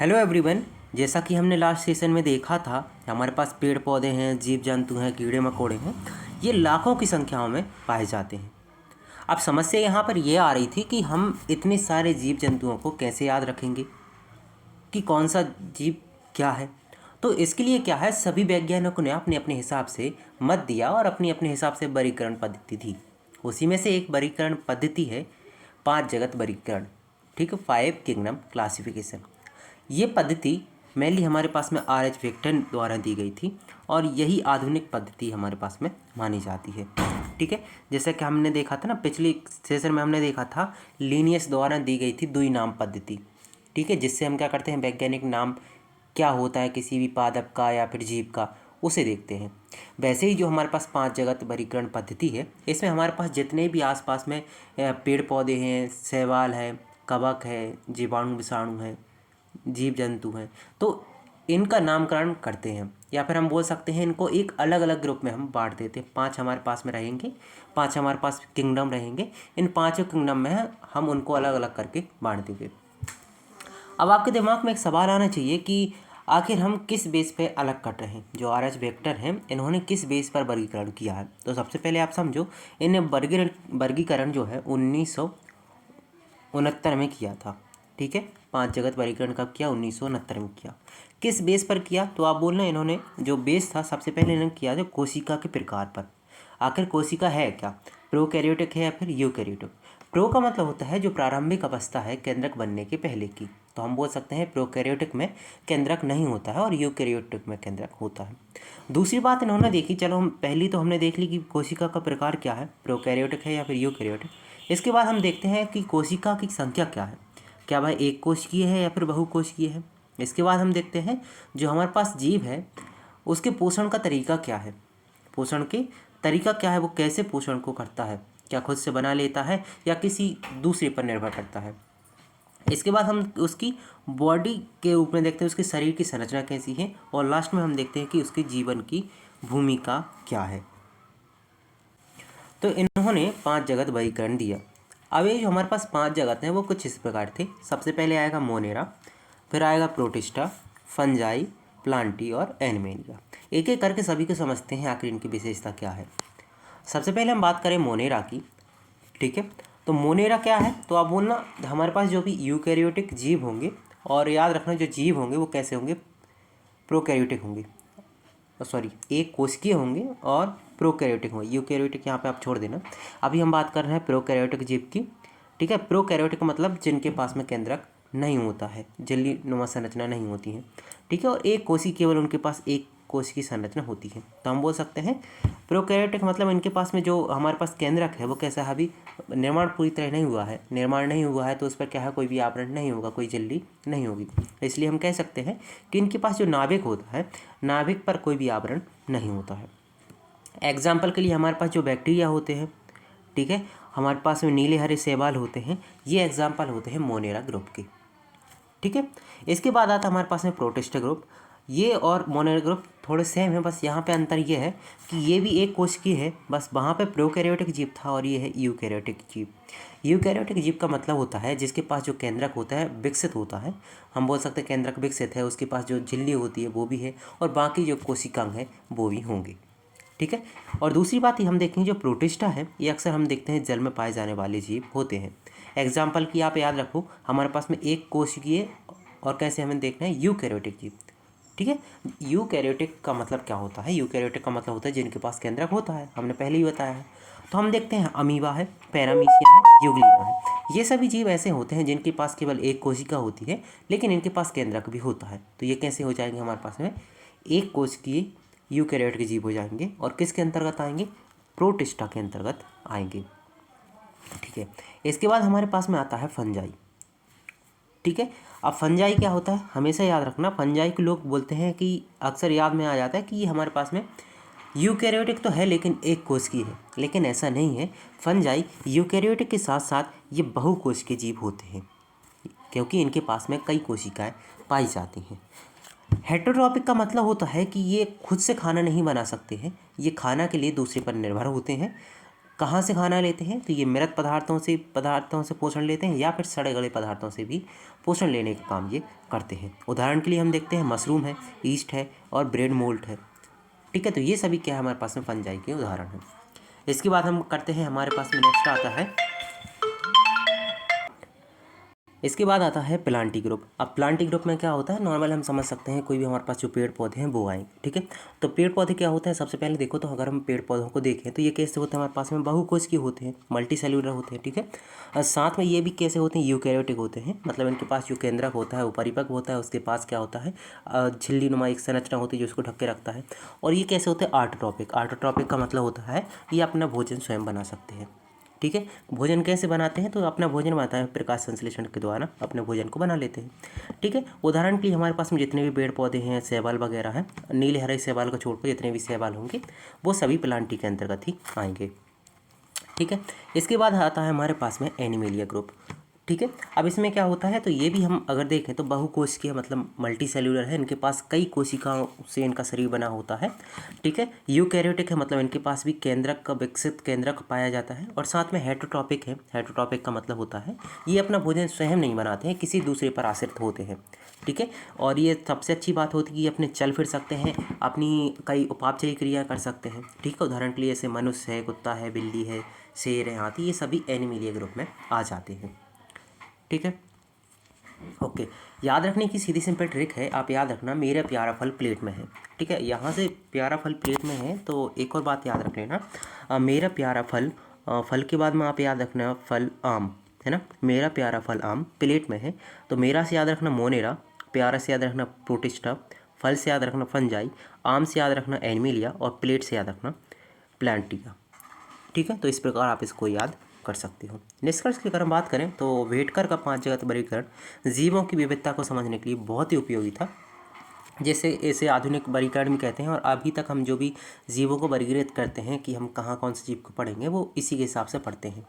Hello everyone. जैसा कि हमने लास्ट सेशन में देखा था, हमारे पास पेड़ पौधे हैं, जीव जंतु हैं, कीड़े मकोड़े हैं। ये लाखों की संख्याओं में पाए जाते हैं। अब समस्या यहाँ पर यह आ रही थी कि हम इतने सारे जीव जंतुओं को कैसे याद रखेंगे कि कौन सा जीव क्या है। तो इसके लिए क्या है, सभी वैज्ञानिकों ने अपने अपने हिसाब से मत दिया और अपनी अपने हिसाब से वर्गीकरण पद्धति थी। उसी में से एक वर्गीकरण पद्धति है 5 जगत वर्गीकरण। ठीक है, 5 किंगडम क्लासिफिकेशन। ये पद्धति मेनली हमारे पास में आर.एच. वेक्टर द्वारा दी गई थी और यही आधुनिक पद्धति हमारे पास में मानी जाती है। ठीक है, जैसा कि हमने देखा था ना, पिछले सेशन में हमने देखा था लीनियस द्वारा दी गई थी द्वि नाम पद्धति। ठीक है, जिससे हम क्या करते हैं, वैज्ञानिक नाम क्या होता है किसी भी पादप का या फिर जीव का, उसे देखते हैं। वैसे ही जो हमारे पास 5 जगत वर्गीकरण पद्धति है, इसमें हमारे पास जितने भी आसपास में पेड़ पौधे हैं, शैवाल है, कवक है, जीवाणु विषाणु हैं, जीव जंतु हैं, तो इनका नामकरण करते हैं, या फिर हम बोल सकते हैं इनको एक अलग अलग ग्रुप में हम बांट देते हैं। 5 हमारे पास में रहेंगे, 5 हमारे पास किंगडम रहेंगे। इन 5 किंगडम में हम उनको अलग अलग करके बांट देंगे। अब आपके दिमाग में एक सवाल आना चाहिए कि आखिर हम किस बेस पे अलग कर रहे हैं। जो आर.एच. वेक्टर हैं, इन्होंने किस बेस पर वर्गीकरण किया है। तो सबसे पहले आप समझो, इन्हें वर्गीकरण जो है 1969 में किया था। ठीक है, 5 जगत वर्गीकरण कब किया, 1969 में किया। किस बेस पर किया, तो आप बोलना, इन्होंने जो बेस था सबसे पहले इन्होंने किया था कोशिका के प्रकार पर। आखिर कोशिका है क्या, प्रोकैरियोटिक है या फिर यूकैरियोटिक। प्रो का मतलब होता है जो प्रारंभिक अवस्था है केंद्रक बनने के पहले की, तो हम बोल सकते हैं प्रोकैरियोटिक में केंद्रक नहीं होता है और यूकैरियोटिक में केंद्रक होता है। दूसरी बात इन्होंने देखी, चलो हम पहली तो हमने देख ली कि कोशिका का प्रकार क्या है, प्रोकैरियोटिक है या फिर यूकैरियोटिक। इसके बाद हम देखते हैं कि कोशिका की संख्या क्या है, क्या वह एक कोशिकीय है या फिर बहुकोशिकीय है। इसके बाद हम देखते हैं जो हमारे पास जीव है उसके पोषण का तरीका क्या है, पोषण के तरीका क्या है, वो कैसे पोषण को करता है, क्या खुद से बना लेता है या किसी दूसरे पर निर्भर करता है। इसके बाद हम उसकी बॉडी के रूप में देखते हैं, उसके शरीर की संरचना कैसी है, और लास्ट में हम देखते हैं कि उसके जीवन की भूमिका क्या है। तो इन्होंने 5 जगत वर्गीकरण दिया। अब ये जो हमारे पास 5 जगत हैं वो कुछ इस प्रकार थे। सबसे पहले आएगा मोनेरा, फिर आएगा प्रोटिस्टा, फंजाई, प्लांटी और एनिमेलिया। एक एक करके सभी को समझते हैं आखिर इनकी विशेषता क्या है। सबसे पहले हम बात करें मोनेरा की। ठीक है, तो मोनेरा क्या है, तो आप बोलना हमारे पास जो भी यूकैरियोटिक जीव होंगे, और याद रखना जो जीव होंगे वो कैसे होंगे, प्रोकैरियोटिक होंगे, सॉरी एक कोशिकीय होंगे और प्रोकैरियोटिक होंगे। यूकैरियोटिक यहाँ पे आप छोड़ देना। अभी हम बात कर रहे हैं प्रोकैरियोटिक जीव की। ठीक है, प्रोकैरियोटिक का मतलब जिनके पास में केंद्रक नहीं होता है, झिल्ली नुमा संरचना नहीं होती है। ठीक है, और एक कोशिका, केवल उनके पास एक कोशिका की संरचना होती है, तो हम बोल सकते हैं प्रोकैरियोटिक मतलब इनके पास में जो हमारे पास केंद्रक है वो कैसा है, अभी निर्माण पूरी तरह नहीं हुआ है। निर्माण नहीं हुआ है तो उस पर क्या है, कोई भी आवरण नहीं होगा, कोई झिल्ली नहीं होगी। इसलिए हम कह सकते हैं कि इनके पास जो नाभिक होता है, नाभिक पर कोई भी आवरण नहीं होता है। एग्जाम्पल के लिए हमारे पास जो बैक्टीरिया होते हैं, ठीक है, हमारे पास में नीले हरे शैवाल होते हैं, ये एग्जाम्पल होते हैं मोनेरा ग्रुप के। ठीक है, इसके बाद आता है हमारे पास में प्रोटिस्टा ग्रुप। ये और मोनेरा ग्रुप थोड़े सेम है, बस यहाँ पे अंतर ये है कि ये भी एक कोशिकीय है, बस वहाँ पे प्रोकैरियोटिक जीव था और ये है यूकैरियोटिक जीव। यूकैरियोटिक जीव का मतलब होता है जिसके पास जो केंद्रक होता है विकसित होता है। हम बोल सकते हैं केंद्रक विकसित है, उसके पास जो झिल्ली होती है वो भी है, और बाकी जो कोशिकांग है वो भी होंगे। ठीक है, और दूसरी बात ही हम देखेंगे जो प्रोटिस्टा है, ये अक्सर हम देखते हैं जल में पाए जाने वाले जीव होते हैं। एग्जाम्पल की आप याद रखो, हमारे पास में एक कोशिकीय और कैसे हमें देखना है, यूकैरियोटिक जीव। ठीक है, यूकैरियोटिक का मतलब क्या होता है, यूकैरियोटिक का मतलब होता है जिनके पास केंद्रक होता है, हमने पहले ही बताया है। तो हम देखते हैं अमीबा है, पैरामीशियम है, यूग्लिना है। ये सभी जीव ऐसे होते हैं जिनके पास केवल एक कोशिका होती है लेकिन इनके पास केंद्रक भी होता है। तो ये कैसे हो जाएंगे, हमारे पास में एक कोशिकीय यूकैरियोटिक जीव हो जाएंगे, और किसके अंतर्गत आएंगे, प्रोटिस्टा के अंतर्गत आएंगे। ठीक है, इसके बाद हमारे पास में आता है फंजाई। ठीक है, अब फंजाई क्या होता है, हमेशा याद रखना, फंजाई को लोग बोलते हैं कि अक्सर याद में आ जाता है कि ये हमारे पास में यूकैरियोटिक तो है लेकिन एक कोशिकीय है, लेकिन ऐसा नहीं है। फंजाई यूकैरियोटिक के साथ साथ ये बहुकोशिकीय जीव होते हैं, क्योंकि इनके पास में कई कोशिकाएं पाई जाती हैं। हेटेरोट्रॉपिक का मतलब होता है कि ये खुद से खाना नहीं बना सकते हैं, ये खाना के लिए दूसरे पर निर्भर होते हैं। कहाँ से खाना लेते हैं, तो ये मृत पदार्थों से पोषण लेते हैं या फिर सड़े गले पदार्थों से भी पोषण लेने का काम ये करते हैं। उदाहरण के लिए हम देखते हैं मशरूम है, ईस्ट है और ब्रेड मोल्ट है। ठीक है, तो ये सभी क्या है हमारे पास में फंजाई के उदाहरण हैं। इसके बाद हम करते हैं, हमारे पास में नेक्स्ट आता है, इसके बाद आता है प्लांटी ग्रुप। अब प्लांटी ग्रुप में क्या होता है, नॉर्मल हम समझ सकते हैं कोई भी हमारे पास जो पेड़ पौधे हैं वो आएंगे। ठीक है, तो पेड़ पौधे क्या होते हैं, सबसे पहले देखो तो अगर हम पेड़ पौधों को देखें तो ये कैसे होते हैं, हमारे पास में बहुकोश के होते हैं, मल्टी सेल्यूलर होते हैं। ठीक है, और साथ में ये भी कैसे होते हैं, यूकैरियोटिक होते हैं, मतलब इनके पास जो केंद्रक होता है वो परिपक्व होता है, उसके पास क्या होता है, झिल्ली नुमा एक संरचना होती है जो उसको ढक के रखता है। और ये कैसे होते हैं, ऑटोट्रॉपिक। ऑटोट्रॉपिक का मतलब होता है ये अपना भोजन स्वयं बना सकते हैं। ठीक है, भोजन कैसे बनाते हैं, तो अपना भोजन बनाता है प्रकाश संश्लेषण के द्वारा अपने भोजन को बना लेते हैं। ठीक है, उदाहरण के लिए हमारे पास में जितने भी पेड़ पौधे हैं, शैवाल वगैरह हैं, नीले हरे शैवाल को छोड़कर जितने भी शैवाल होंगे वो सभी प्लांटी के अंतर्गत ही आएंगे। ठीक है, इसके बाद आता है हमारे पास में एनिमेलिया ग्रुप। ठीक है, अब इसमें क्या होता है, तो ये भी हम अगर देखें तो बहुकोशिकीय मतलब मल्टी सेल्यूलर है, इनके पास कई कोशिकाओं से इनका शरीर बना होता है। ठीक है, यूकैरियोटिक है, मतलब इनके पास भी केंद्रक का विकसित केंद्रक पाया जाता है। और साथ में हेटरोट्रॉपिक है। हेटरोट्रॉपिक का मतलब होता है ये अपना भोजन स्वयं नहीं बनाते हैं, किसी दूसरे पर आश्रित होते हैं। ठीक है, और ये सबसे अच्छी बात होती है कि ये अपने चल फिर सकते हैं, अपनी कई उपापचयी क्रिया कर सकते हैं। ठीक है, उदाहरण के लिए जैसे मनुष्य है, कुत्ता है, बिल्ली है, शेर है, हाथी, ये सभी एनिमेलिया ग्रुप में आ जाते हैं। ठीक है, ओके, याद रखने की सीधी सिंपल ट्रिक है, आप याद रखना मेरा प्यारा फल प्लेट में है। ठीक है, यहाँ से प्यारा फल प्लेट में है, तो एक और बात याद रख लेना, मेरा प्यारा फल, फल के बाद में आप याद रखना फल आम, है ना, मेरा प्यारा फल आम प्लेट में है, तो मेरा से याद रखना मोनेरा, प्यारा से याद रखना प्रोटिस्टा, फल से याद रखना फंजाई, आम से याद रखना एनिमेलिया और प्लेट से याद रखना प्लांटिया। ठीक है, तो इस प्रकार आप इसको याद कर सकते हो। निष्कर्ष की अगर हम बात करें तो व्हेटकर का 5 जगत वर्गीकरण जीवों की विविधता को समझने के लिए बहुत ही उपयोगी था। जैसे इसे आधुनिक वर्गीकरण भी कहते हैं, और अभी तक हम जो भी जीवों को वर्गीकृत करते हैं कि हम कहाँ कौन से जीव को पढ़ेंगे वो इसी के हिसाब से पढ़ते हैं।